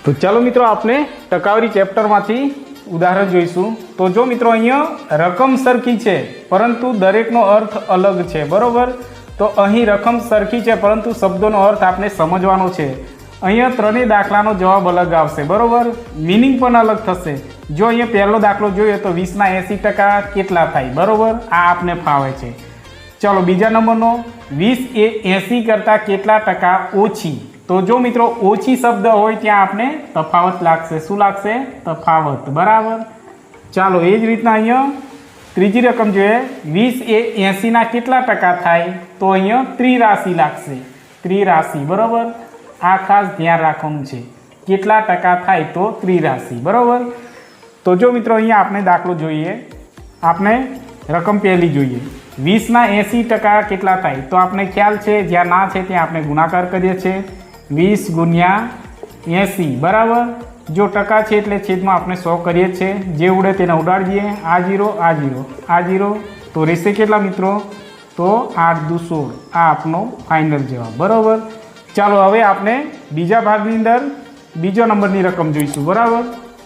तो चलो मित्रों आपने टकावारी चैप्टर में उदाहरण जोईशुं। तो जो मित्रों अहींया रकम सरखी है परंतु दरेकनो अर्थ अलग है, बरोबर। तो अहीं रकम सरखी है परंतु शब्दों अर्थ आपने समझवानो छे। अहींया त्रणेय दाखलानो जवाब अलग आवशे, बरोबर। मीनिंग पण अलग थशे। जो अहींया पहलो दाखलो जोईए तो 20 ना 80% केटला थाय, बरोबर। आ आपने फावे छे। चलो बीजा नंबरनो 20 ए 80 करता केटला टका ओछी। तो जो मित्रों ओछी शब्द होय त्यां आपने तफावत लागशे। शुं लागशे? तफावत, बराबर। चालो ए ज रीतना अहींया त्रीजी रकम जोईए 20 ए 80 ना केटला टका थाय तो अहींया त्रिराशि लागशे। त्रिराशि, बराबर। आ खास ध्यान राखवानुं छे, केटला टका थाय तो त्रिराशि, बराबर। तो जो मित्रों अहींया आपने दाखलो जोईए, आपने रकम पहली जोईए 20 ना 80% केटला थाय तो आपने ख्याल है ज्यां ना है त्यां आपने गुणाकार करीए छीए 20 गुणिया 80, बराबर। जो टका है एटले छेदमां आपणे 100 करीए छीए। जे उड़े तेने उडाड़ी दीए। आ जीरो आ जीरो आ जीरो तो रहेशे केटला मित्रों? तो 8 दू 16। आ आपनो फाइनल जवाब, बराबर। चालो हवे आपने बीजा भागनी अंदर बीजा नंबरनी रकम जोईशुं, बराबर।